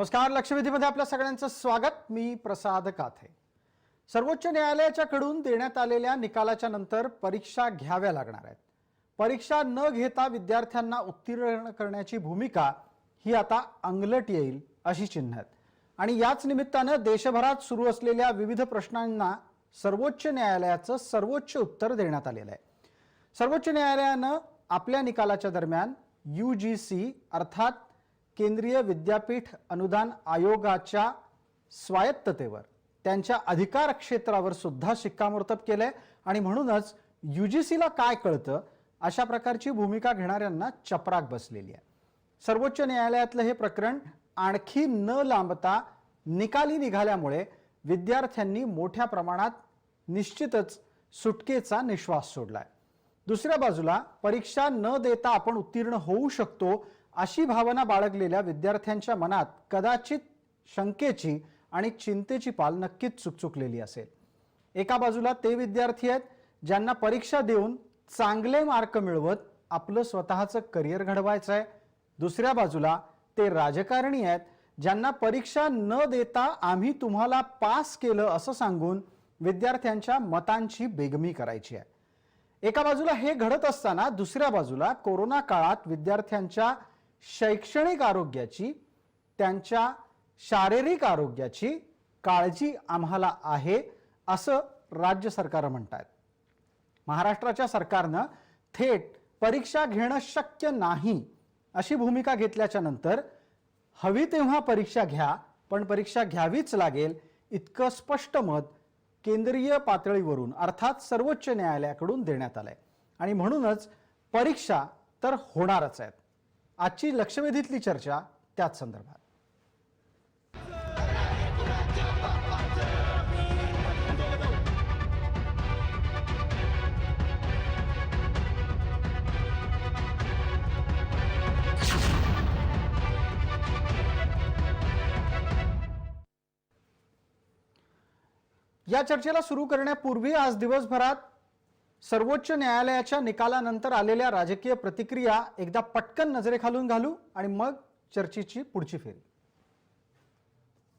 नमस्कार. लक्षवेधीमध्ये आपल्या सगळ्यांचं स्वागत. मी प्रसाद काथे. सर्वोच्च न्यायालयाच्या कडून देण्यात आलेल्या निकालाच्या नंतर परीक्षा घ्याव्या लागणार आहेत. परीक्षा न घेता विद्यार्थ्यांना उत्तीर्ण करण्याची भूमिका ही आता अंगलट येईल अशी चिन्ह आहेत. आणि याच निमित्तानं देशभरात सुरू असलेल्या विविध प्रश्नांना सर्वोच्च न्यायालयाचं सर्वोच्च उत्तर देण्यात आलेलं आहे. सर्वोच्च न्यायालयानं आपल्या निकालाच्या दरम्यान UGC अर्थात केंद्रीय विद्यापीठ अनुदान आयोगाच्या स्वायत्ततेवर, त्यांच्या अधिकार क्षेत्रावर सुद्धा शिक्कामोर्तब केलंय. आणि म्हणूनच UGCला काय कळतं अशा प्रकारची भूमिका घेणाऱ्यांना चपराक बसलेली आहे. सर्वोच्च न्यायालयातलं हे प्रकरण आणखी न लांबता निकाली निघाल्यामुळे विद्यार्थ्यांनी मोठ्या प्रमाणात निश्चितच सुटकेचा निश्वास सोडलाय. दुसऱ्या बाजूला परीक्षा न देता आपण उत्तीर्ण होऊ शकतो अशी भावना बाळगलेल्या विद्यार्थ्यांच्या मनात कदाचित शंकेची आणि चिंतेची पाल नक्कीच चुकचुकलेली असेल. एका बाजूला ते विद्यार्थी आहेत ज्यांना परीक्षा देऊन चांगले मार्क मिळवत आपलं स्वतःचं करिअर घडवायचं आहे. दुसऱ्या बाजूला ते राजकारणी आहेत ज्यांना परीक्षा न देता आम्ही तुम्हाला पास केलं असं सांगून विद्यार्थ्यांच्या मतांची बेगमी करायची आहे. एका बाजूला हे घडत असताना दुसऱ्या बाजूला कोरोना काळात विद्यार्थ्यांच्या शैक्षणिक आरोग्याची, त्यांच्या शारीरिक आरोग्याची काळजी आम्हाला आहे असं राज्य सरकार म्हणतात. महाराष्ट्राच्या सरकारनं थेट परीक्षा घेणं शक्य नाही अशी भूमिका घेतल्याच्या नंतर हवी तेव्हा परीक्षा घ्या, पण परीक्षा घ्यावीच लागेल इतकं स्पष्ट मत केंद्रीय पातळीवरून अर्थात सर्वोच्च न्यायालयाकडून देण्यात आलंय. आणि म्हणूनच परीक्षा तर होणारच आहेत. आजची लक्षवेधीतली चर्चा त्याच संदर्भात. या चर्चेला सुरू करण्यापूर्वी आज दिवसभरात सर्वोच्च न्यायालयाच्या निकालानंतर आलेल्या राजकीय प्रतिक्रिया एकदा पटकन नजरेखालून घालू आणि मग चर्चेची पुढची फेरी.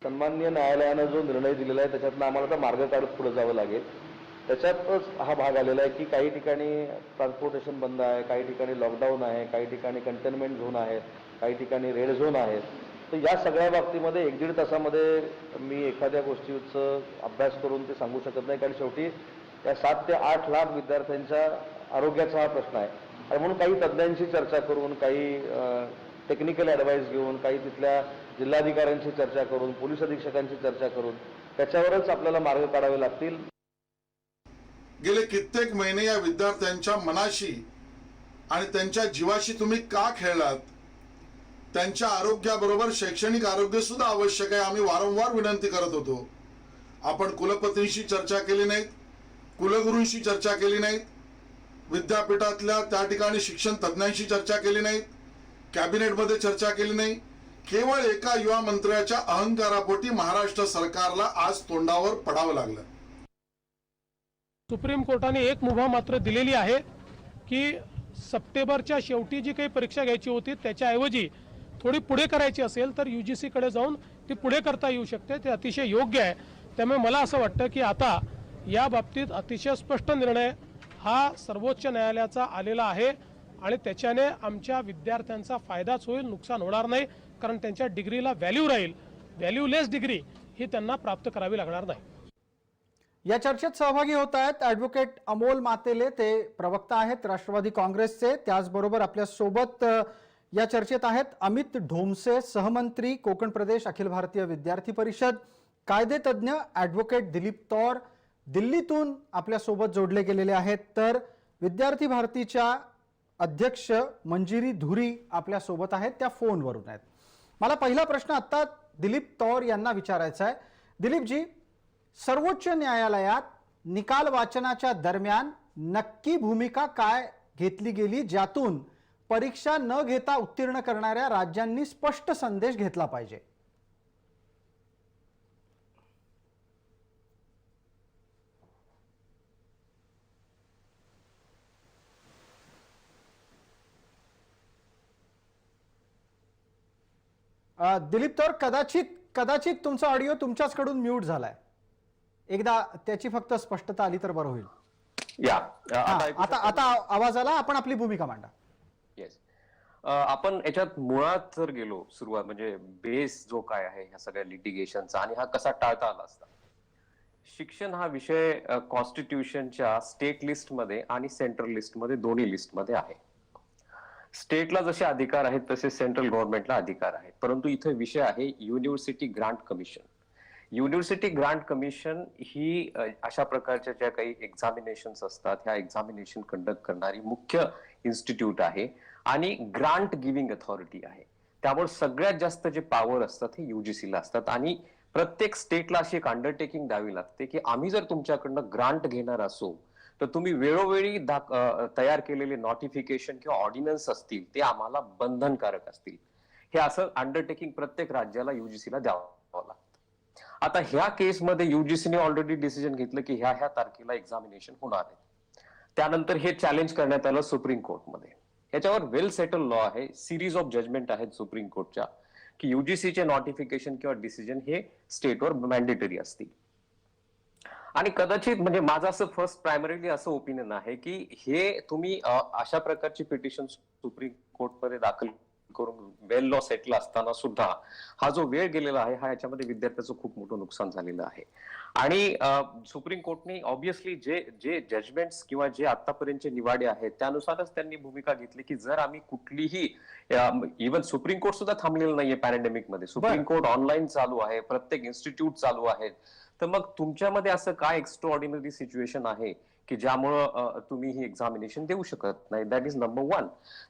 सन्माननीय न्यायालयानं जो निर्णय दिलेला आहे त्याच्यातनं आम्हाला तर मार्ग काढत पुढे जावं लागेल. त्याच्यातच हा भाग आलेला आहे की काही ठिकाणी ट्रान्सपोर्टेशन बंद आहे, काही ठिकाणी लॉकडाऊन आहे, काही ठिकाणी कंटेनमेंट झोन आहेत, काही ठिकाणी रेड झोन आहेत. तर या सगळ्या बाबतीमध्ये 1-1.5 तासामध्ये मी एखाद्या गोष्टीचं अभ्यास करून ते सांगू शकत नाही, कारण शेवटी या 7 ते 8 लाख विद्यार्थ्यांच्या आरोग्याचा हा प्रश्न आहे. आणि म्हणून काही तज्ज्ञांशी चर्चा करून, काही टेक्निकल ॲडवाईस घेऊन, काही तिथल्या जिल्हाधिकाऱ्यांशी चर्चा करून, पोलीस अधीक्षकांशी चर्चा करून त्याच्यावरच आपल्याला मार्ग काढावे लागतील. गेले कित्येक महिने या विद्यार्थ्यांच्या मनाशी आणि त्यांच्या जीवाशी तुम्ही का खेळलात? त्यांच्या आरोग्याबरोबर शैक्षणिक आरोग्य सुद्धा आवश्यक आहे. आम्ही वारंवार विनंती करत होतो. आपण कुलपतींशी चर्चा केली नाहीत, कुलगुरूंशी चर्चा केली नाहीत, विद्यापीठातल्या त्या ठिकाणी शिक्षण तज्ज्ञांशी चर्चा केली नाहीत, कॅबिनेटमध्ये चर्चा केली नाही. केवळ एका युवा मंत्र्याच्या अहंकारापोटी महाराष्ट्र सरकारला आज तोंडावर पडावं लागलं. सुप्रीम कोर्टाने एक मुभा मात्र दिलेली आहे की सप्टेंबरच्या शेवटी जी काही परीक्षा घ्यायची होती त्याच्याऐवजी थोडी पुढे करायची असेल तर UGC कडे जाऊन ती पुढे करता येऊ शकते. ते अतिशय योग्य आहे. त्यामुळे मला असं वाटतं की आता या बाबतीत अतिशय स्पष्ट निर्णय हा सर्वोच्च न्यायालयाचा आलेला आहे आणि त्याच्याने आमच्या विद्यार्थ्यांचा फायदाच होईल, नुकसान होणार नाही. कारण त्यांच्या डिग्रीला व्हॅल्यू राहील. व्हॅल्यूलेस डिग्री ही त्यांना प्राप्त करावी लागणार नाही. या चर्चेत सहभागी होत आहेत ॲडव्होकेट अमोल मातेले, ते प्रवक्ता आहेत राष्ट्रवादी काँग्रेसचे. त्याचबरोबर आपल्या सोबत या चर्चेत आहेत अमित ढोमसे, सहमंत्री कोकण प्रदेश अखिल भारतीय विद्यार्थी परिषद, कायदेतज्ञ ॲडव्होकेट दिलीप तौर दिल्लीतून आपल्या सोबत जोडले गेलेले आहेत. तर विद्यार्थी भारतीच्या अध्यक्ष मंजिरी धुरी आपल्या सोबत आहेत, त्या फोनवरून आहेत. मला पहिला प्रश्न आता दिलीप तौर यांना विचारायचा आहे. दिलीपजी, सर्वोच्च न्यायालयात निकाल वाचनाच्या दरम्यान नक्की भूमिका काय घेतली गेली ज्यातून परीक्षा न घेता उत्तीर्ण करणाऱ्या राज्यांनी स्पष्ट संदेश घेतला पाहिजे? दिलीप तर कदाचित तुमचा ऑडिओ तुमच्याचकडून म्यूट झालाय. एकदा त्याची फक्त स्पष्टता आली तर बरं होईल. या हा, आता आवाज आला. आपण आपली भूमिका मांडा. येस. आपण याच्यात मुळात जर गेलो, सुरुवात म्हणजे बेस जो काय आहे ह्या सगळ्या लिटिगेशनचा आणि हा कसा टाळता आला असता. शिक्षण हा विषय कॉन्स्टिट्यूशनच्या स्टेट लिस्टमध्ये आणि सेंट्रल लिस्टमध्ये दोन्ही लिस्टमध्ये आहे. स्टेटला जसे अधिकार आहेत तसे सेंट्रल गव्हर्नमेंटला अधिकार आहेत, परंतु इथे विषय आहे university grant commission. University grant commission ही अशा प्रकारच्या ज्या काही एक्झामिनेशन्स असतात ह्या एक्झामिनेशन कंडक्ट करणारी मुख्य इन्स्टिट्यूट आहे आणि ग्रांट गिव्हिंग अथॉरिटी आहे. त्यामुळे सगळ्यात जास्त जे पॉवर असतात हे युजीसीला असतात आणि प्रत्येक स्टेटला अशी एक अंडरटेकिंग द्यावी लागते की आम्ही जर तुमच्याकडनं ग्रांट घेणार असो तर तुम्ही वेळोवेळी तयार केलेले नोटिफिकेशन किंवा ऑर्डिनन्स असतील ते आम्हाला बंधनकारक असतील. हे असं अंडरटेकिंग प्रत्येक राज्याला युजीसीला द्यावं लागतं. आता ह्या केसमध्ये युजीसीने ऑलरेडी डिसिजन घेतलं की ह्या तारखेला एक्झामिनेशन होणार आहे. त्यानंतर हे चॅलेंज करण्यात आलं सुप्रीम कोर्टमध्ये. याच्यावर वेल सेटल लॉ आहे, सिरीज ऑफ जजमेंट आहेत सुप्रीम कोर्टच्या की युजीसीचे नोटिफिकेशन किंवा डिसिजन हे स्टेटवर मॅन्डेटरी असतील. आणि कदाचित म्हणजे माझं असं फर्स्ट प्रायमरीली असं ओपिनियन आहे की हे तुम्ही अशा प्रकारची पिटिशन सुप्रीम कोर्टमध्ये दाखल करून वेल लॉ सेटल असताना सुद्धा हा जो वेळ गेलेला आहे हा याच्यामध्ये विद्यार्थ्याचं खूप मोठं नुकसान झालेलं आहे. आणि सुप्रीम कोर्टने ऑब्व्हियसली जे जजमेंट्स किंवा जे आतापर्यंतचे निवाडे आहेत त्यानुसारच त्यांनी भूमिका घेतली की जर आम्ही कुठलीही इव्हन सुप्रीम कोर्ट सुद्धा थांबलेलं नाहीये पॅन्डेमिक मध्ये. सुप्रीम कोर्ट ऑनलाईन चालू आहे, प्रत्येक इन्स्टिट्यूट चालू आहेत. तर मग तुमच्यामध्ये असं काय एक्स्ट्रा ऑर्डिनरी सिच्युएशन आहे की ज्यामुळं तुम्ही ही एक्झामिनेशन देऊ शकत नाही. That is number one.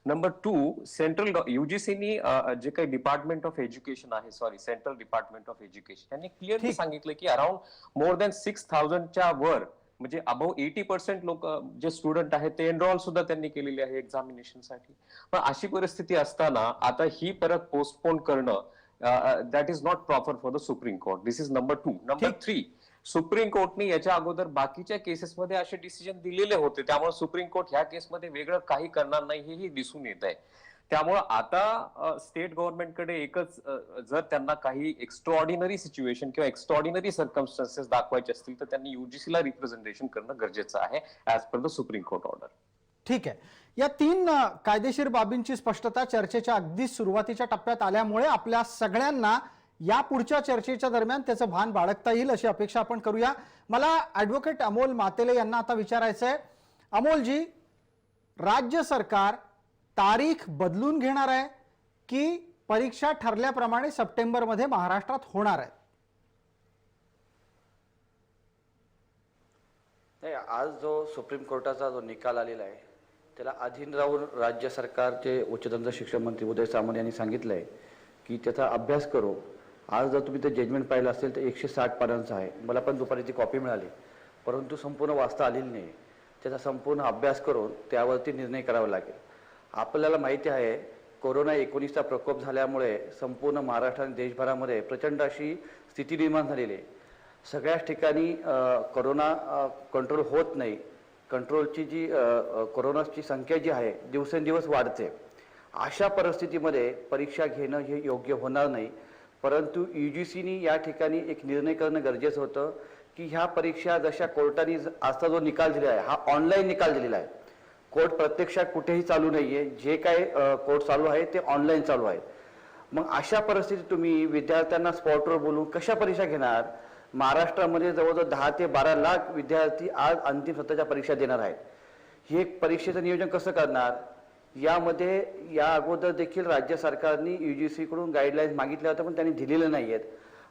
Number two, central युजीसीनी जे काही डिपार्टमेंट ऑफ एज्युकेशन आहे, सेंट्रल डिपार्टमेंट ऑफ एज्युकेशन त्यांनी क्लिअरली सांगितलं की अराउंड मोर दॅन 6,000च्या वर म्हणजे अबाव 80% लोक जे स्टुडंट आहेत ते एनरोल सुद्धा त्यांनी केलेले आहे एक्झामिनेशनसाठी. पण अशी परिस्थिती असताना आता ही परत पोस्टपोन करणं that is not proper for the Supreme Court. This is number two. Number three, supreme कोर्टने याच्या अगोदर बाकीच्या केसेसमध्ये असे डिसिजन दिलेले होते, त्यामुळे सुप्रीम कोर्ट ह्या केसमध्ये वेगळं काही करणार नाही हेही दिसून येत आहे. त्यामुळे आता स्टेट गव्हर्नमेंटकडे एकच, जर त्यांना काही एक्स्ट्रा ऑर्डिनरी सिच्युएशन किंवा एक्स्ट्रा ऑर्डिनरी सर्कमस्टन्सेस दाखवायचे असतील तर त्यांनी युजीसीला रिप्रेझेंटेशन करणं गरजेचं आहे as per the supreme court order. ठीक आहे. या 3 कायदेशीर बाबींची स्पष्टता चर्चेच्या अगदी सुरुवातीच्या टप्प्यात आल्यामुळे आपल्या सगळ्यांना या पुढच्या चर्चेच्या दरम्यान त्याचं भान बाळगता येईल अशी अपेक्षा आपण करूया. मला ॲडव्होकेट अमोल मातेले यांना आता विचारायचं आहे. अमोलजी, राज्य सरकार तारीख बदलून घेणार आहे की परीक्षा ठरल्याप्रमाणे सप्टेंबरमध्ये महाराष्ट्रात होणार आहे? नाही, आज जो सुप्रीम कोर्टाचा जो निकाल आलेला आहे त्याला अधीन राहून राज्य सरकारचे उच्चतंत्र शिक्षण मंत्री उदय सामंत यांनी सांगितलं आहे की त्याचा अभ्यास करू. आज जर तुम्ही ते जजमेंट पाहिलं असेल तर 160 पानांचं आहे. मला पण दुपारी ती कॉपी मिळाली, परंतु संपूर्ण वाचता आलेली नाही. त्याचा संपूर्ण अभ्यास करून त्यावरती निर्णय करावा लागेल. आपल्याला माहिती आहे कोरोना-19चा प्रकोप झाल्यामुळे संपूर्ण महाराष्ट्र आणि देशभरामध्ये प्रचंड अशी स्थिती निर्माण झालेली आहे. सगळ्याच ठिकाणी कोरोना कंट्रोल होत नाही. कंट्रोलची जी कोरोनाची संख्या जी आहे दिवसेंदिवस वाढते. अशा परिस्थितीमध्ये परीक्षा घेणं हे योग्य होणार नाही. परंतु युजीसीनी या ठिकाणी एक निर्णय करणं गरजेचं होतं की ह्या परीक्षा जशा कोर्टाने आजचा जो निकाल दिला आहे हा ऑनलाईन निकाल दिलेला आहे. कोर्ट प्रत्यक्षात कुठेही चालू नाही आहे. जे काय कोर्ट चालू आहे ते ऑनलाईन चालू आहे. मग अशा परिस्थितीत तुम्ही विद्यार्थ्यांना स्पॉटवर बोलून कशा परीक्षा घेणार? महाराष्ट्रामध्ये जवळजवळ 10 ते 12 लाख विद्यार्थी आज अंतिम सत्राच्या परीक्षा देणार आहेत. हे परीक्षेचं नियोजन कसं करणार? यामध्ये या अगोदर देखील राज्य सरकारने युजीसीकडून गाईडलाईन्स मागितल्या होत्या पण त्यांनी दिलेल्या नाही आहेत.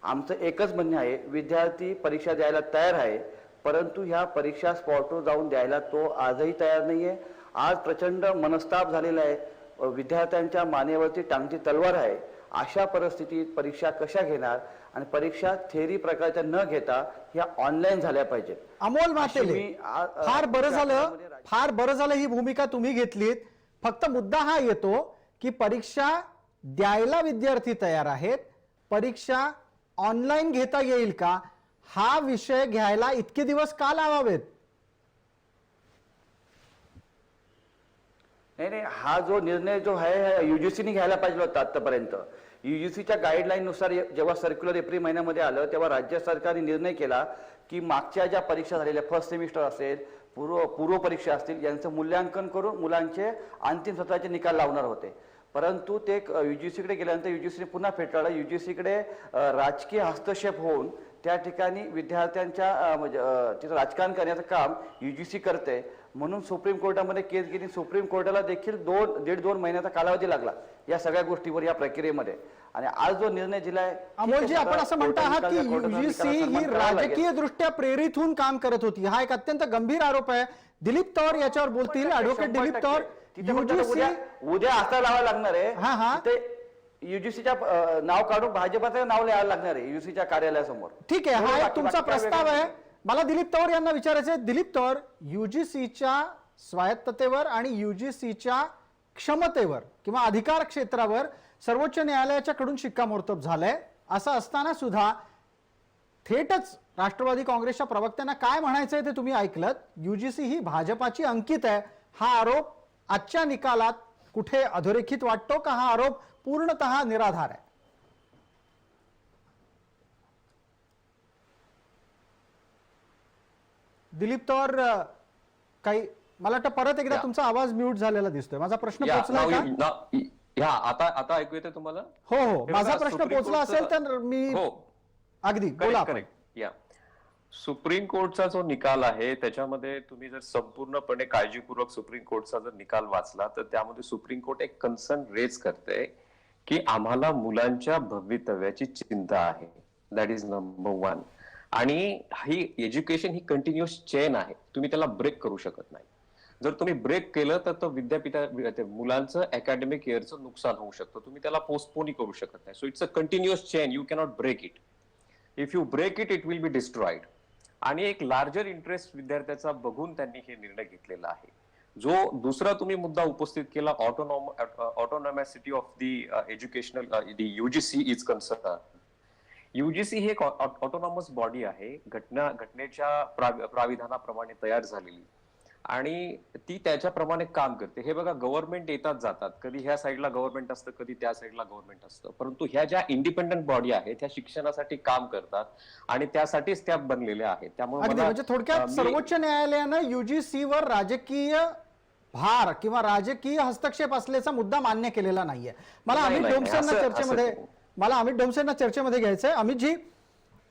आमचं एकच म्हणणं आहे, विद्यार्थी परीक्षा द्यायला तयार आहे, परंतु ह्या परीक्षा स्पॉटवर जाऊन द्यायला तो आजही तयार नाही आहे. आज प्रचंड मनस्ताप झालेला आहे. विद्यार्थ्यांच्या मानेवरती टांगती तलवार आहे. अशा परिस्थितीत परीक्षा कशा घेणार? आणि परीक्षा थेअरी प्रकारच्या न घेता ह्या ऑनलाईन झाल्या पाहिजेत. अमोल मातेले, फार बरं झालं ही भूमिका तुम्ही घेतलीत. फक्त मुद्दा हा येतो की परीक्षा द्यायला विद्यार्थी तयार आहेत, परीक्षा ऑनलाईन घेता येईल का हा विषय घ्यायला इतके दिवस का लावावेत? नाही, हा जो निर्णय जो आहे युजीसीने घ्यायला पाहिजे होता आतापर्यंत UGCच्या गाईडलाईननुसार जेव्हा सर्क्युलर एप्रिल महिन्यामध्ये आलं तेव्हा राज्य सरकारने निर्णय केला की मागच्या ज्या परीक्षा झालेल्या फर्स्ट सेमिस्टर असेल, पूर्व परीक्षा असतील, यांचं मूल्यांकन करून मुलांचे अंतिम सत्राचे निकाल लावणार होते. परंतु ते UGCकडे गेल्यानंतर UGCने पुन्हा फेटाळलं. UGCकडे राजकीय हस्तक्षेप होऊन त्या ठिकाणी विद्यार्थ्यांच्या तिथं राजकारण करण्याचं काम UGC करते, म्हणून सुप्रीम कोर्टामध्ये केस गेली. सुप्रीम कोर्टाला देखील 1.5-2 महिन्याचा कालावधी लागला या सगळ्या गोष्टीवर, या प्रक्रियेमध्ये. आणि आज जो निर्णय दिलाय, अमोलजी, आपण असं म्हणता आहात की UGC ही राजकीय दृष्ट्या प्रेरित होऊन काम करत होती. हा एक अत्यंत गंभीर आरोप आहे. दिलीप तौर याच्यावर बोलतील, ऍडव्होकेट दिलीप तौर. उद्या असं लावायला लागणार आहे ते UGCच्या नाव काढून भाजपाचं नाव लिहायला लागणार आहे UGCच्या कार्यालयासमोर. ठीक आहे, हा एक तुमचा प्रस्ताव आहे. मला दिलीप तौर यांना विचारायचं आहे. दिलीप तौर, UGCच्या स्वायत्ततेवर आणि UGCच्या क्षमतेवर किंवा अधिकार क्षेत्रावर सर्वोच्च न्यायालयाच्या कडून शिक्कामोर्तब झालंय. असं असताना सुद्धा थेटच राष्ट्रवादी काँग्रेसच्या प्रवक्त्यांना काय म्हणायचंय ते तुम्ही ऐकलत. UGC ही भाजपाची अंकित आहे. हा आरोप आजच्या निकालात कुठे अधोरेखित वाटतो का हा आरोप पूर्णतः निराधार आहे? दिलीप तौर, काही मला वाटतं परत एकदा तुमचा आवाज म्यूट झालेला दिसतोय. माझा प्रश्न पोहोचला का? आता ऐकू येते तुम्हाला? हो हो, माझा प्रश्न पोहोचला असेल तर मी अगदी बोला. सुप्रीम कोर्टचा जो निकाल आहे त्याच्यामध्ये तुम्ही जर संपूर्णपणे काळजीपूर्वक सुप्रीम कोर्टचा जर निकाल वाचला तर त्यामध्ये सुप्रीम कोर्ट एक कन्सर्न रेज करते की आम्हाला मुलांच्या भवितव्याची चिंता आहे. That is number 1. आणि ही एज्युकेशन ही कंटिन्युअस चेन आहे, तुम्ही त्याला ब्रेक करू शकत नाही. जर तुम्ही ब्रेक केलं तर तो मुलांचं अकॅडमिक इयरचं नुकसान होऊ शकतं. तुम्ही त्याला पोस्टपोनही करू शकत नाही. So it's a continuous chain, you cannot break it. If you break it, it will be destroyed. आणि एक लार्जर इंटरेस्ट विद्यार्थ्याचा बघून त्यांनी हे निर्णय घेतलेला आहे. जो दुसरा तुम्ही मुद्दा उपस्थित केला, autonomy of the educational, UGC is concern. UGC ही एक ऑटोनॉमस बॉडी आहे, घटनेच्या प्राविधानाप्रमाणे तयार झालेली, आणि ती त्याच्याप्रमाणे काम करते. हे बघा, गव्हर्नमेंट येतात जातात, कधी ह्या साईडला गव्हर्नमेंट असतं, कधी त्या साईडला गव्हर्नमेंट असतं, परंतु ह्या ज्या इंडिपेंडंट बॉडी आहेत त्या शिक्षणासाठी काम करतात आणि त्यासाठीच त्या बनलेल्या आहेत. त्यामुळे म्हणजे थोडक्यात सर्वोच्च न्यायालयानं UGC वर राजकीय भार किंवा राजकीय हस्तक्षेप असल्याचा मुद्दा मान्य केलेला नाहीये. मला अमित डोमसेंना चर्चेमध्ये घ्यायचंय. अमितजी,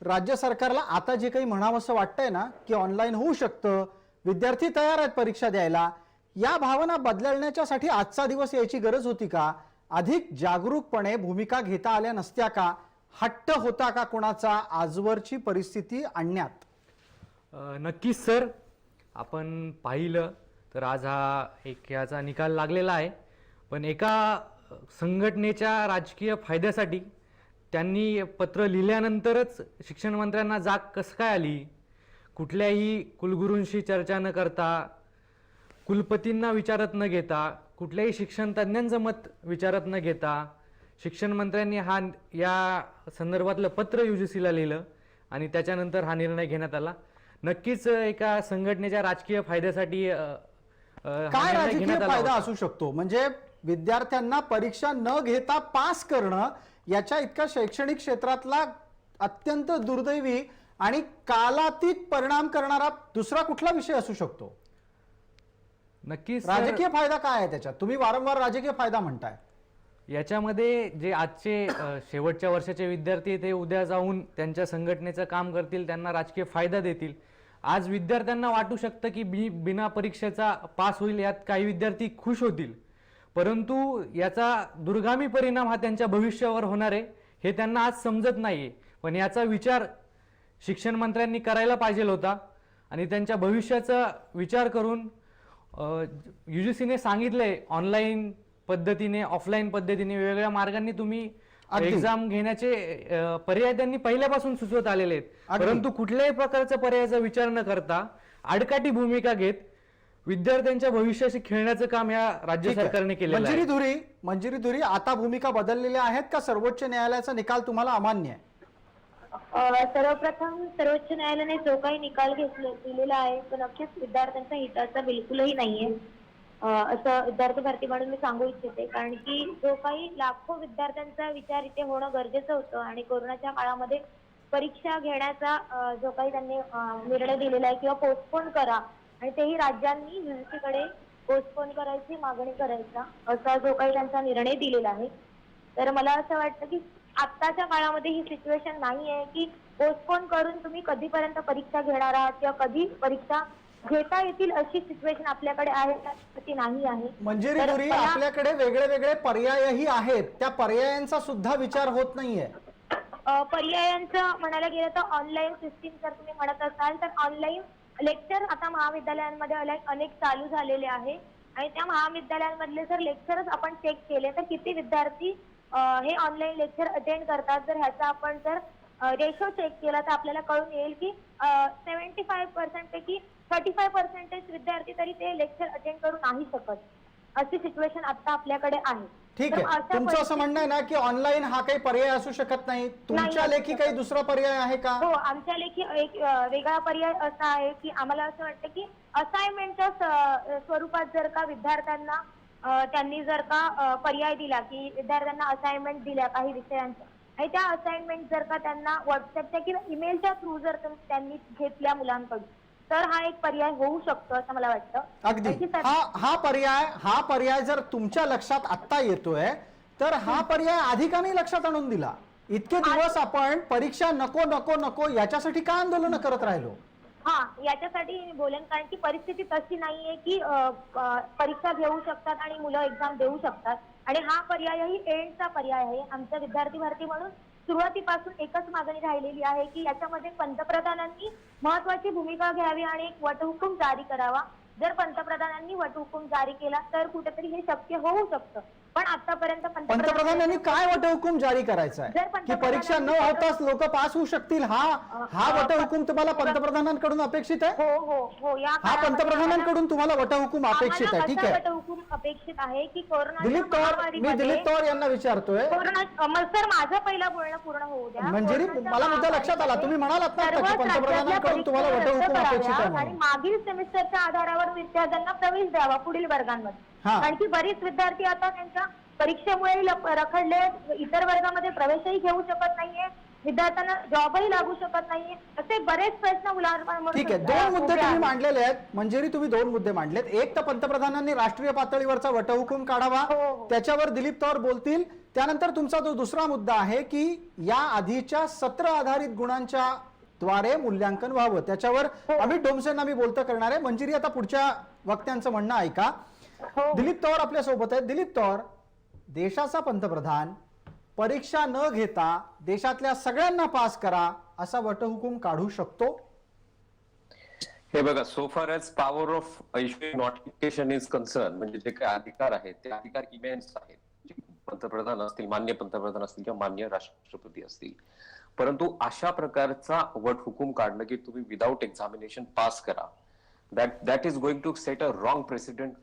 राज्य सरकारला आता जे काही म्हणावंसं वाटतंय ना की ऑनलाईन होऊ शकतं, विद्यार्थी तयार आहेत परीक्षा द्यायला, या भावना बदलण्याच्यासाठी आजचा दिवस यायची गरज होती का? अधिक जागरूकपणे भूमिका घेता आल्या नसत्या का? हट्ट होता का कोणाचा आजवरची परिस्थिती आणण्यात? नक्कीच सर, आपण पाहिलं तर आज हा एक याचा निकाल लागलेला आहे. पण एका संघटनेच्या राजकीय फायद्यासाठी त्यांनी पत्र लिहिल्यानंतरच शिक्षण मंत्र्यांना जाग कसं काय आली? कुठल्याही कुलगुरूंशी चर्चा न करता, कुलपतींना विचारत न घेता, कुठल्याही शिक्षण तज्ज्ञांचं मत विचारत न घेता शिक्षण मंत्र्यांनी या संदर्भातलं पत्र UGCला लिहिलं आणि त्याच्यानंतर हा निर्णय घेण्यात आला. नक्कीच एका संघटनेच्या राजकीय फायद्यासाठी काय राजकीय फायदा असू शकतो? म्हणजे विद्यार्थ्यांना परीक्षा न घेता पास करणं, याच्या इतका शैक्षणिक क्षेत्रातला अत्यंत दुर्दैवी आणि कालातीत परिणाम करणारा दुसरा कुठला विषय असू शकतो? नक्कीच राजकीय फायदा काय आहे त्याच्यात? तुम्ही वारंवार राजकीय फायदा म्हणताय. याच्यामध्ये जे आजचे शेवटच्या वर्षाचे विद्यार्थी ते उद्या जाऊन त्यांच्या संघटनेचं काम करतील, त्यांना राजकीय फायदा देतील. आज विद्यार्थ्यांना वाटू शकतं की बिना परीक्षेचा पास होईल, यात काही विद्यार्थी खुश होतील, परंतु याचा दुर्गामी परिणाम हा त्यांच्या भविष्यावर होणार आहे हे त्यांना आज समजत नाहीये. पण याचा विचार शिक्षण मंत्र्यांनी करायला पाहिजे होता आणि त्यांच्या भविष्याचा विचार करून UGCने सांगितलंय ऑनलाईन पद्धतीने, ऑफलाईन पद्धतीने वेगवेगळ्या मार्गांनी तुम्ही एक्झाम घेण्याचे पर्याय त्यांनी पहिल्यापासून सुचवत आलेले आहेत. परंतु कुठल्याही प्रकारचा पर्यायाचा विचार न करता आडकाठी भूमिका घेत विद्यार्थ्यांच्या भविष्याशी खेळण्याचं काम या राज्य सरकारने केलेलं आहे. मंजिरी धुरी, आता भूमिका बदललेल्या आहेत का? सर्वोच्च न्यायालयाचा निकाल तुम्हाला अमान्य आहे? सर्वप्रथम सर्वोच्च न्यायालयाने जो काही निकाल दिलेला आहे तो नक्कीच विद्यार्थ्यांच्या हिताचा बिलकुलही नाहीये. असं विद्यार्थी भरती म्हणून मी सांगू इच्छिते. कारण की जो काही लाखो विद्यार्थ्यांचा विचार इथे होणं गरजेचं होतं आणि कोरोनाच्या काळामध्ये परीक्षा घेण्याचा जो काही त्यांनी निर्णय दिलेला आहे किंवा पोस्टपोन करा आणि तेही राज्यांनी युजीसीकडे पोस्टपोन करायची मागणी करायचा असा जो काही त्यांचा निर्णय दिलेला आहे. तर मला असं वाटतं की आत्ताच्या काळामध्ये ही सिच्युएशन नाही आहे की पोस्टपोन करून तुम्ही कधीपर्यंत परीक्षा घेणार आहात किंवा कधी परीक्षा घेता येतील अशी सिच्युएशन आपल्याकडे आहे ती नाही आहे. मंजिरी तर पुरी, मला- आपल्याकडे वेगळे वेगळे पर्यायही आहेत, त्या पर्यायांचा सुद्धा विचार होत नाहीये. पर्यायांचं म्हणायला गेलं तर ऑनलाईन सिस्टीम जर तुम्ही म्हणत असाल तर ऑनलाईन लेक्चर आता महाविद्यालयांमध्ये अनेक चालू झालेले आहे आणि त्या महाविद्यालयांमधले जर लेक्चरच आपण चेक केले तर किती विद्यार्थी हे ऑनलाईन लेक्चर अटेंड करतात. जर ह्याचा आपण जर रेशो चेक केला तर आपल्याला कळून येईल की 75% पैकी 35% विद्यार्थी तरी ते लेक्चर अटेंड करू नाही शकत. अशी सिच्युएशन आता आपल्याकडे आहे. ठीक तर आहे, अशा तुमचं असं म्हणणं आहे ना की ऑनलाईन हा काही पर्याय असू शकत नाही. तुमच्या नाही, लेखी काही दुसरा पर्याय आहे का? हो, आमच्या लेखी एक वेगळा पर्याय असा आहे की आम्हाला असं वाटतं की असाइनमेंटच्या स्वरूपात जर का विद्यार्थ्यांना त्यांनी जर का पर्याय दिला की विद्यार्थ्यांना असाइनमेंट दिल्या काही विषयांच्या आणि त्या असाइनमेंट जर का त्यांना व्हॉट्सअपच्या किंवा ईमेलच्या थ्रू जर त्यांनी घेतल्या मुलांकडून तर हा एक पर्याय होऊ शकतो असं मला वाटतं. अगदी. याची सर- हा पर्याय जर तुमच्या लक्षात आत्ता येतोय तर हा पर्याय आधी का नाही लक्षात आणून दिला? इतके दिवस आपण परीक्षा नको नको नको याच्यासाठी का आंदोलन करत राहिलो? हा, याच्यासाठी मी बोलेन कारण की परिस्थिती तशी नाहीये की परीक्षा घेऊ शकतात आणि मुलं एक्झाम देऊ शकतात आणि हा पर्यायही एंडचा पर्याय आहे. आमच्या विद्यार्थी भरती म्हणून सुरुवातीपासून एकच मागणी राहिलेली आहे की याच्यामध्ये पंतप्रधानांनी महत्वाची भूमिका घ्यावी आणि एक वटहुकूम जारी करावा. जर पंतप्रधानांनी वटहुकूम जारी केला तर कुठेतरी हे शक्य होऊ शकतं. पण आतापर्यंत पंतप्रधानांनी काय वटहुकूम जारी करायचा जर आहे की पंतप्रधानांनी परीक्षा न होताच लोक पास होऊ शकतील? हा वटहुकूम तुम्हाला पंतप्रधानांकडून अपेक्षित आहे? हो हो हो, या हा काळामध्ये पंतप्रधानांकडून तुम्हाला वटहुकूम अपेक्षित आहे? ठीक आहे. वटहुकूम अपेक्षित आहे की कोरोना दिलीप पवार, मी दिलीप पवार यांना विचारतोय. सर माझं पहिलं बोलणं पूर्ण होऊ द्या. मंजिरी, कोरोनाच्या मला मुद्दा लक्षात आला. तुम्ही म्हणालात ना आता की सर्वच पंतप्रधानांकडून तुम्हाला राज्यातल्या वटहुकूम परीक्षा अपेक्षित आहे रद्द कराव्या आणि म्हणून. मागील सेमिस्टरच्या आधारावर विद्यार्थ्यांना प्रवेश द्यावा पुढील वर्गांमध्ये. हा. कारण की बरेच विद्यार्थी आता त्यांच्या परीक्षेमुळे रखडले, इतर वर्गामध्ये प्रवेशही घेऊ शकत नाहीये, विद्यार्थ्यांना जॉबही लागू शकत नाहीये, असे बरेच प्रश्न मुलांवर ठीक आहे, दोन मुद्दे तुम्ही मांडलेले आहेत. मंजिरी, तुम्ही दोन मुद्दे मांडलेत. एक तर पंतप्रधानांनी राष्ट्रीय पातळीवरचा वटहुकूम काढावा, हो. त्याच्यावर दिलीप पवार बोलतील. त्यानंतर तुमचा जो दुसरा मुद्दा आहे की या आधीच्या सत्र आधारित गुणांच्या द्वारे मूल्यांकन व्हावं, त्याच्यावर अमित डोमसेंना मी बोलतं करणार आहे. मंजिरी, आता पुढच्या वक्त्यांचं म्हणणं ऐका. दिलीप पवार आपल्या सोबत आहेत. दिलीप पवार, देशाचा पंतप्रधान परीक्षा न घेता देशातल्या सगळ्यांना पास करा असा वटहुकूम काढू शकतो? हे बघा, so far as power of issuing notification is concern, म्हणजे जे काही अधिकार आहेत ते अधिकार इमेन्स आहेत. पंतप्रधान असतील, मान्य पंतप्रधान असतील किंवा मान्य राष्ट्रपती असतील. परंतु अशा प्रकारचा वटहुकूम काढणं की तुम्ही विदाउट एक्झामिनेशन पास करा, that is going to set a wrong precedent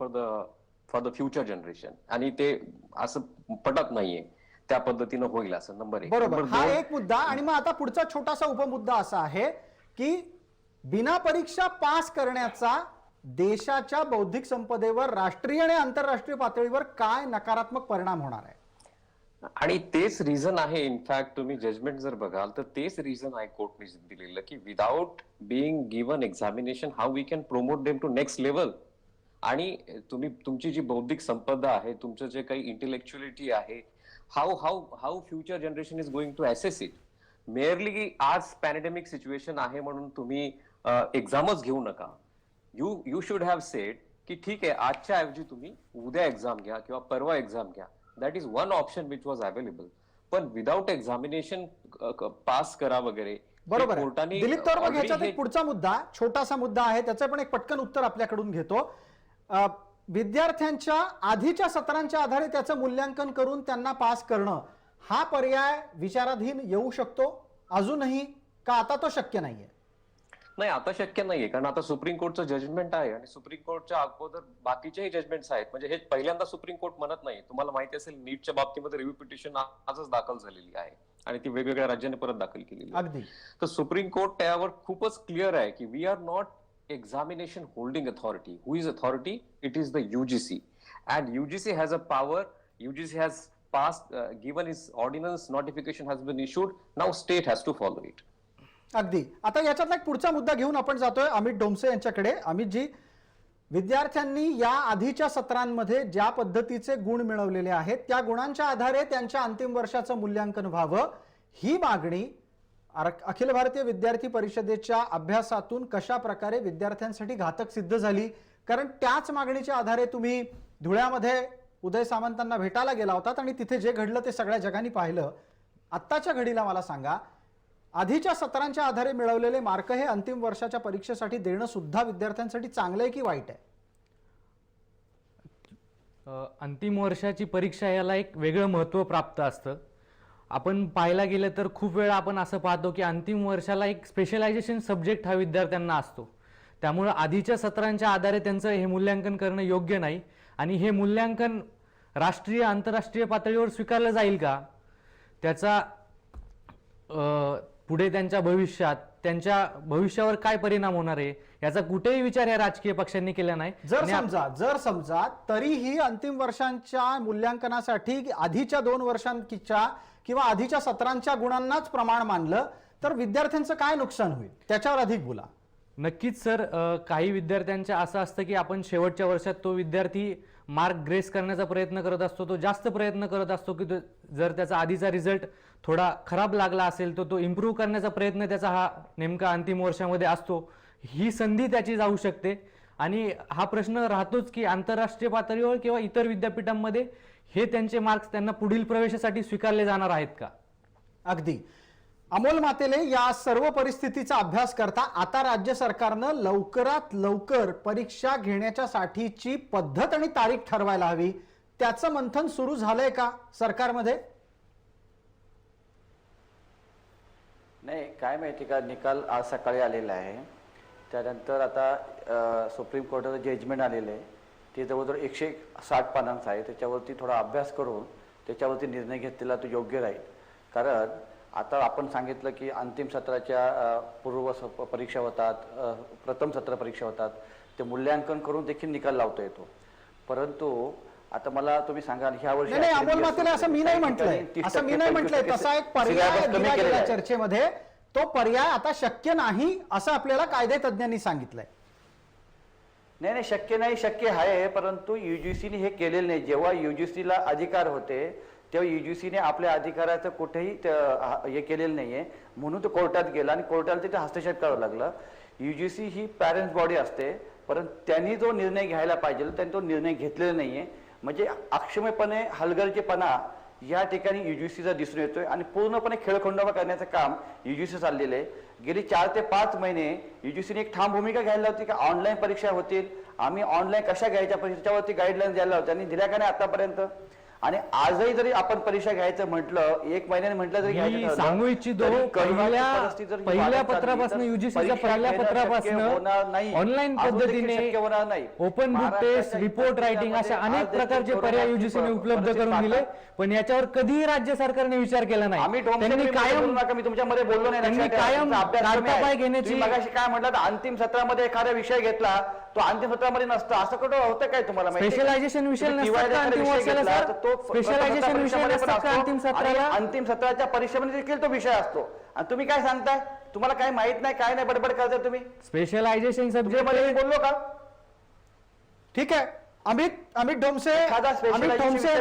for the future generation. आणि ते असं पटत नाहीये त्या पद्धतीनं होईल असं. नंबर एक. बरोबर, नंबर हा दोन, एक मुद्दा. आणि मग आता पुढचा छोटासा उपमुद्दा असा आहे की बिना परीक्षा पास करण्याचा देशाच्या बौद्धिक संपदेवर राष्ट्रीय आणि आंतरराष्ट्रीय पातळीवर काय नकारात्मक परिणाम होणार आहे? आणि तेच रिझन आहे, इनफॅक्ट तुम्ही जजमेंट जर बघाल तर तेच रिझन आहे कोर्टने दिलेलं की without being given examination how we can promote them to next level. आणि तुम्ही तुमची जी बौद्धिक संपदा आहे, तुमचं जे काही इंटेलेक्च्युअलिटी आहे, how future generation is going to assess it. Merely आज पॅन्डेमिक सिच्युएशन आहे म्हणून तुम्ही एक्झामच घेऊ नका. यू शुड हॅव सेड की ठीक आहे, आजच्या ऐवजी तुम्ही उद्या एक्झाम घ्या किंवा परवा एक्झाम घ्या. That is one option which was available. पण विदाउट एक्झामिनेशन पास करा वगैरे. बरोबर आहे. कोर्टाने दिलीप तर मग already ह्याच्यात हे- एक पुढचा मुद्दा, छोटासा मुद्दा आहे, त्याचं पण एक पटकन उत्तर आपल्याकडून घेतो. विद्यार्थ्यांच्या आधीच्या सत्रांच्या आधारे त्याचं मूल्यांकन करून त्यांना पास करणं, हा पर्याय विचाराधीन येऊ शकतो अजूनही, का आता तो शक्य नाहीये? नाही, आता शक्य नाहीये, कारण आता सुप्रीम कोर्टचं जजमेंट आहे आणि सुप्रीम कोर्टच्या अगोदर बाकीचेही जजमेंट्स आहेत. म्हणजे हे पहिल्यांदा सुप्रीम कोर्ट म्हणत नाही. तुम्हाला माहिती असेल, नीटच्या बाबतीमध्ये रिव्ह्यू पिटिशन आजच दाखल झालेली आहे आणि ती वेगवेगळ्या राज्यांनी परत दाखल केलेली आहे. अगदी. तर सुप्रीम कोर्ट त्यावर खूपच क्लिअर आहे की we are not examination holding authority. Who is authority? It is the UGC, and UGC has a power. UGC has passed, given its ordinance, notification has been issued. Now state has to follow it. अगदी. आता याच्यातला एक पुढचा मुद्दा घेऊन आपण जातोय अमित डोमसे यांच्याकडे. अमितजी, विद्यार्थ्यांनी या आधीच्या सत्रांमध्ये ज्या पद्धतीचे गुण मिळवलेले आहेत त्या गुणांच्या आधारे त्यांच्या अंतिम वर्षाचं मूल्यांकन व्हावं, ही मागणी अखिल भारतीय विद्यार्थी परिषदेच्या अभ्यासातून कशा प्रकारे विद्यार्थ्यांसाठी घातक सिद्ध झाली? कारण त्याच मागणीच्या आधारे तुम्ही धुळ्यामध्ये उदय सामंतांना भेटायला गेला होतात आणि तिथे जे घडलं ते सगळ्या जगाने पाहिलं. आत्ताच्या घडीला मला सांगा, आधीच्या सत्रांच्या आधारे मिळवलेले मार्क हे अंतिम वर्षाच्या परीक्षेसाठी देणं सुद्धा विद्यार्थ्यांसाठी चांगलं आहे की वाईट आहे? अंतिम वर्षाची परीक्षा याला एक वेगळं महत्त्व प्राप्त असतं. आपण पाहायला गेलं तर खूप वेळा आपण असं पाहतो की अंतिम वर्षाला एक स्पेशलायझेशन सब्जेक्ट हा विद्यार्थ्यांना असतो. त्यामुळे आधीच्या सत्रांच्या आधारे त्यांचं हे मूल्यांकन करणं योग्य नाही. आणि हे मूल्यांकन राष्ट्रीय आंतरराष्ट्रीय पातळीवर स्वीकारलं जाईल का, त्याचा पुढे त्यांच्या भविष्यावर काय परिणाम होणार आहे याचा कुठेही विचार या राजकीय पक्षांनी केला नाही. जर समजा तरीही अंतिम वर्षांच्या मूल्यांकनासाठी आधीच्या 2 वर्षांच्या किंवा आधीच्या सत्रांच्या गुणांनाच प्रमाण मानलं तर विद्यार्थ्यांचं काय नुकसान होईल, त्याच्यावर अधिक बोला. नक्कीच सर, काही विद्यार्थ्यांचं असं असतं की आपण शेवटच्या वर्षात तो विद्यार्थी मार्क ग्रेस करण्याचा प्रयत्न करत असतो, तो जास्त प्रयत्न करत असतो की जर त्याचा आधीचा रिझल्ट थोडा खराब लागला असेल तर तो इम्प्रूव्ह करण्याचा प्रयत्न त्याचा हा नेमका अंतिम वर्षामध्ये असतो. ही संधी त्याची जाऊ शकते आणि हा प्रश्न राहतोच की आंतरराष्ट्रीय पातळीवर किंवा इतर विद्यापीठांमध्ये हे त्यांचे मार्क्स त्यांना पुढील प्रवेशासाठी स्वीकारले जाणार आहेत का. अगदी. अमोल मातेले, या सर्व परिस्थितीचा अभ्यास करता आता राज्य सरकारनं लवकरात लवकर परीक्षा घेण्याच्या साठीची पद्धत आणि तारीख ठरवायला हवी, त्याचं मंथन सुरू झालंय का सरकारमध्ये? नाही, काय माहिती का, निकाल आज सकाळी आलेला आहे. त्यानंतर आता सुप्रीम कोर्टाचं जजमेंट आलेलं आहे. ते जवळजवळ 160 पानांचं आहे. त्याच्यावरती थोडा अभ्यास करून त्याच्यावरती निर्णय घेतलेला तो योग्य राहील. कारण आता आपण सांगितलं की अंतिम सत्राच्या पूर्व परीक्षा होतात, प्रथम सत्र परीक्षा होतात, ते मूल्यांकन करून देखील निकाल लावता येतो. परंतु आता मला तुम्ही सांगा, ह्या वर्षी अमोल मातेले असं मी नाही म्हटलंय, तसा एक पर्याय दिला गेला चर्चेमध्ये, तो पर्याय आता शक्य नाही असं आपल्याला कायदे तज्ञांनी सांगितलंय. नाही, शक्य नाही, शक्य आहे, परंतु युजीसीने हे केलेलं नाही. जेव्हा युजीसीला अधिकार होते तेव्हा युजीसीने आपल्या अधिकाराचं कुठेही हे केलेलं नाहीये, म्हणून तो कोर्टात गेला आणि कोर्टाला तिथे हस्तक्षेप करावं लागलं. युजीसी ही पॅरेंट्स बॉडी असते, परंतु त्यांनी जो निर्णय घ्यायला पाहिजे त्यांनी तो निर्णय घेतलेला नाहीये. म्हणजे अक्षमपणे हलगर्जीपणा या ठिकाणी युजीसीचा दिसून येतोय आणि पूर्णपणे खेळखंडोबा करण्याचं काम युजीसी चाललेलं आहे. गेली 4 ते 5 महिने युजीसीने एक ठाम भूमिका घ्यायला होती की ऑनलाईन परीक्षा होतील, आम्ही ऑनलाईन कशा घ्यायच्या परीक्षेच्यावरती गाईडलाईन द्यायला होत्या आणि दिल्या का नाही आतापर्यंत. आणि आजही जरी आपण परीक्षा घ्यायचं म्हटलं, 1 महिन्याने म्हटलं तरी घ्यायचं सांगू इच्छितो, पहिल्या पत्रापासून युजीसीच्या पहिल्या पत्रापासून ऑनलाईन पद्धतीने open book test, report writing अशा अनेक प्रकारचे पर्याय युजीसीने उपलब्ध करून दिले, पण याच्यावर कधीही राज्य सरकारने विचार केला नाही. त्यांनी कायम मी तुमच्यामध्ये बोललो नाही, कायम अभ्यास घेण्याची मगाशी काय म्हटलं, अंतिम सत्रामध्ये एखादा विषय घेतला तो अंतिम सत्रामध्ये नसतं, असं कुठं होतं काय तुम्हाला? स्पेशलायझेशन विषय स्पेशलायझेशन विषय अंतिम सत्राला, अंतिम सत्राच्या परीक्षेमध्ये देखील तो विषय असतो. आणि तुम्ही काय सांगताय, तुम्हाला काय माहित नाही, काय नाही बडबड करताय तुम्ही. स्पेशलायझेशन सब्जेक्ट मध्ये बोललो का? ठीक आहे. अमित डोमसे यांनी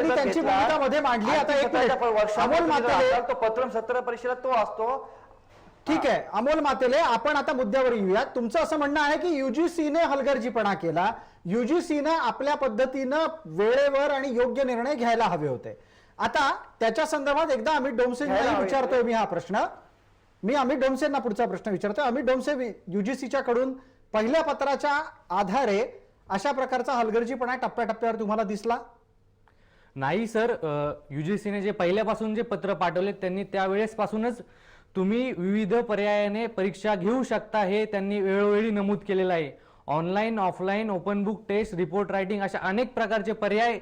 त्यांची भूमिका मध्ये मांडली. आता एक मिनिट, अमोल मातेले, तो प्रथम सत्र परीक्षेला तो असतो. ठीक आहे अमोल मातेले, आपण आता मुद्द्यावर येऊया. तुमचं असं म्हणणं आहे की युजीसीने हलगर्जीपणा केला, युजीसीने आपल्या पद्धतीनं वेळेवर आणि योग्य निर्णय घ्यायला हवे होते. आता त्याच्या संदर्भात एकदा अमित डोमसेंना विचारतोय मी हा प्रश्न. मी अमित डोमसेंना पुढचा प्रश्न विचारतोय. अमित डोमसे, युजीसीच्या कडून पहिल्या पत्राच्या आधारे अशा प्रकारचा हलगर्जीपणा टप्प्याटप्प्यावर तुम्हाला दिसला? नाही सर, युजीसीने जे पहिल्यापासून जे पत्र पाठवले त्यांनी त्यावेळेस पासूनच तुम्ही विविध पर्यायाने परीक्षा घेऊ शकता हे त्यांनी वेळोवेळी नमूद केलेलं आहे. Online, offline, open book test, report writing अशा अनेक प्रकारचे पर्याय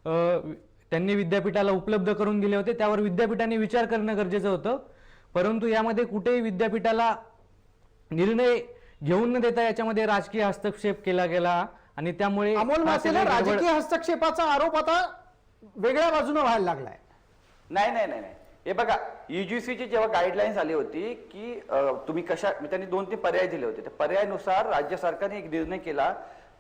त्यांनी विद्यापीठाला उपलब्ध करून दिले होते. त्यावर विद्यापीठाने विचार करणं गरजेचं होतं, परंतु यामध्ये कुठेही विद्यापीठाला निर्णय घेऊन न देता याच्यामध्ये राजकीय हस्तक्षेप केला गेला आणि त्यामुळे अमोल हा मासेला सगळी गडबड- राजकीय हस्तक्षेपाचा आरोप आता वेगळ्या बाजूने व्हायला लागलाय. नाही हे बघा, युजीसीची जेव्हा गाईडलाईन्स आली होती की तुम्ही त्यांनी 2-3 पर्याय दिले होते. त्या पर्यायानुसार राज्य सरकारने एक निर्णय केला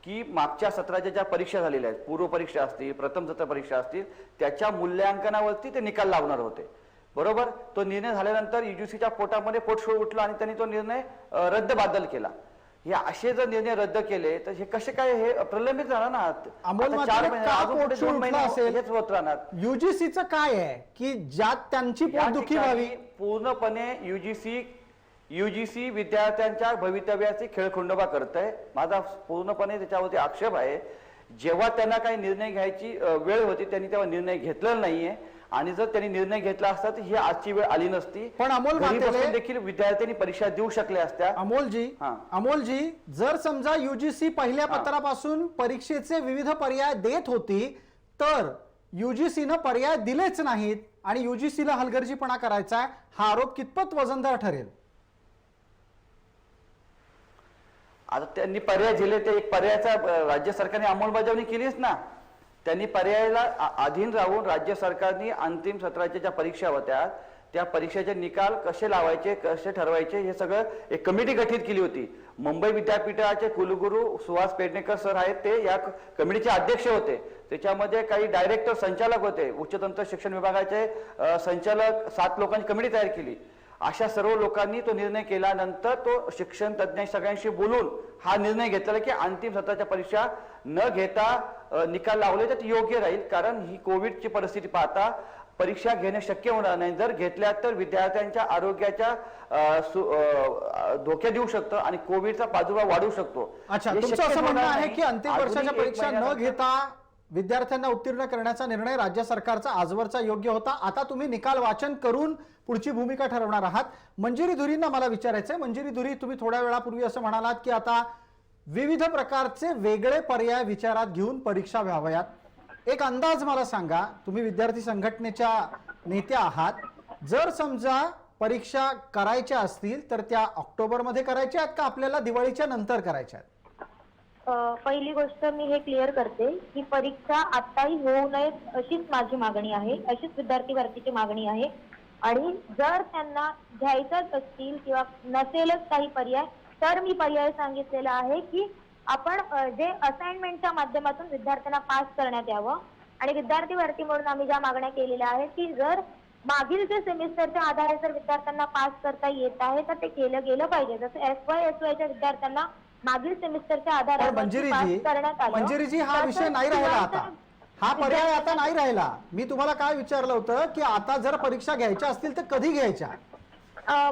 की मागच्या सत्राच्या ज्या परीक्षा झालेल्या आहेत, पूर्व परीक्षा असतील, प्रथम सत्र परीक्षा असतील, त्याच्या मूल्यांकनावरती ते निकाल लावणार होते. बरोबर. तो निर्णय झाल्यानंतर युजीसीच्या पोटामध्ये पोटशोळ उठला आणि त्यांनी तो निर्णय रद्दबादल केला. हे असे जर निर्णय रद्द केले तर हे कसे काय, हे प्रलंबित राहणार ना. अमोल आता मात्र 4 महिने, का अजून पुढे पोटशोळ 2 महिने उठला असेल? हेच होत राहणार. युजीसीचं काय आहे की ज्यात त्यांची या पोटदुखी ठिकाणी व्हावी? पूर्णपणे युजीसी विद्यार्थ्यांच्या भवितव्याची खेळखंडोबा करत आहे. माझा पूर्णपणे त्याच्यावरती आक्षेप आहे. जेव्हा त्यांना काही निर्णय घ्यायची वेळ होती त्यांनी तेव्हा निर्णय घेतलेला नाहीये आणि जर त्यांनी निर्णय घेतला असता तर ही आजची वेळ आली नसती. पण अमोल घरी मातेले- बसून देखील विद्यार्थ्यांनी परीक्षा देऊ शकल्या असत्या. अमोलजी, जर समजा युजीसी पहिल्या पत्रापासून परीक्षेचे विविध पर्याय देत होती तर युजीसीनं पर्याय दिलेच नाहीत आणि युजीसीला हलगर्जीपणा करायचा हा आरोप कितपत वजनदार ठरेल? आता त्यांनी पर्याय दिले, ते एक पर्यायाचा राज्य सरकारने अंमलबजावणी केलीच ना. त्यांनी पर्यायाला अधीन राहून राज्य सरकारने अंतिम सत्राच्या ज्या परीक्षा होत्या त्या परीक्षेचे निकाल कसे लावायचे, कसे ठरवायचे, हे सगळं एक कमिटी गठीत केली होती. मुंबई विद्यापीठाचे कुलगुरू सुहास पेडणेकर सर आहेत, ते या कमिटीचे अध्यक्ष होते. त्याच्यामध्ये काही डायरेक्टर, संचालक होते. उच्चतंत्र शिक्षण विभागाचे संचालक 7 लोकांची कमिटी तयार केली. अशा सर्व लोकांनी तो निर्णय केल्यानंतर तो शिक्षण तज्ञ सगळ्यांशी बोलून हा निर्णय घेतलेला की अंतिम सत्राच्या परीक्षा न घेता निकाल लावले तर योग्य राहील. कारण ही कोविडची परिस्थिती पाहता परीक्षा घेणे शक्य होणार नाही. जर घेतल्या तर विद्यार्थ्यांच्या आरोग्याच्या धोक्यात येऊ शकतं आणि कोविडचा प्रादुर्भाव वाढू शकतो. अच्छा, हे तुमचं शक्य असं म्हणणं होणार आहे नाही. की अंतिम वर्षाच्या अजूनही 1 परीक्षा न महिन्यानंतर- घेता विद्यार्थ्यांना उत्तीर्ण करण्याचा निर्णय राज्य सरकारचा आजवरचा योग्य होता. आता तुम्ही निकाल वाचन करून पुढची भूमिका ठरवणार आहात. मंजिरी धुरींना मला विचारायचंय. मंजिरी धुरी, तुम्ही थोड्या वेळापूर्वी असं म्हणालात की आता विविध प्रकारचे वेगळे पर्याय विचारात घेऊन परीक्षा व्हाव्यात. एक अंदाज मला सांगा, तुम्ही विद्यार्थी संघटनेच्या नेत्या आहात. जर समजा परीक्षा करायच्या असतील तर त्या ऑक्टोबरमध्ये करायच्या आहेत का आपल्याला दिवाळीच्या नंतर करायच्या आहेत? पहिली गोष्ट मी हे क्लिअर करते की परीक्षा आताही होऊ नयेत अशीच माझी मागणी आहे, अशीच विद्यार्थी भरतीची मागणी आहे. आणि जर त्यांना घ्यायचंच असतील किंवा नसेलच काही पर्याय तर मी पर्याय सांगितलेला आहे की आपण जे असाइनमेंटच्या माध्यमातून विद्यार्थ्यांना पास करण्यात यावं. आणि विद्यार्थी भरती म्हणून आम्ही ज्या मागण्या केलेल्या आहेत की जर मागीलच्या सेमिस्टरच्या आधारे जर विद्यार्थ्यांना पास करता येत आहे तर ते केलं गेलं पाहिजे. जसं FY/SYच्या विद्यार्थ्यांना मागील सेमिस्टरच्या आधारे मंजिरीजी, हा विषय नाही राहिला आता. हा पर्याय आता नाही राहिला. मी तुम्हाला काय विचारलं होतं की आता जर परीक्षा घ्यायच्या असतील तर कधी घ्यायच्या?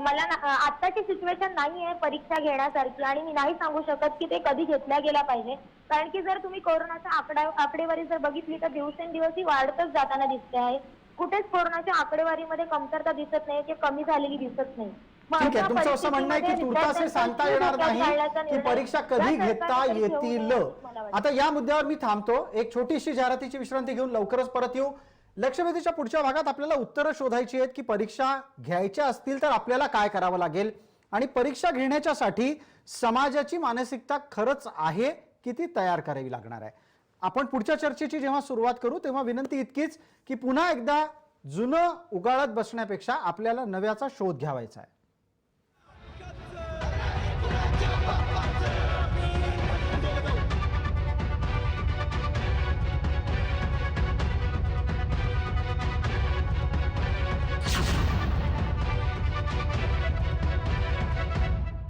मला आताची सिच्युएशन नाही आहे परीक्षा घेण्यासारखी आणि मी नाही सांगू शकत की ते कधी घेतल्या गेला पाहिजे. कारण की जर तुम्ही कोरोनाच्या आकडेवारी जर बघितली तर दिवसेंदिवस ही वाढतच जाताना दिसते आहे. कुठेच कोरोनाच्या आकडेवारीमध्ये कमतरता दिसत नाही की कमी झालेली दिसत नाही. ठीक आहे, तुमचं असं म्हणणं आहे की तुर्तास हे सांगता येणार नाही की परीक्षा कधी घेता येतील. आता या मुद्द्यावर मी थांबतो. एक छोटीशी जाहिरातीची विश्रांती घेऊन लवकरच परत येऊ. लक्षवेधीच्या पुढच्या भागात आपल्याला उत्तरं शोधायची आहेत की परीक्षा घ्यायच्या असतील तर आपल्याला काय करावं लागेल आणि परीक्षा घेण्याच्यासाठी समाजाची मानसिकता खरंच आहे की ती तयार करावी लागणार आहे. आपण पुढच्या चर्चेची जेव्हा सुरुवात करू तेव्हा विनंती इतकीच की पुन्हा एकदा जुनं उगाळत बसण्यापेक्षा आपल्याला नव्याचा शोध घ्यावायचा आहे.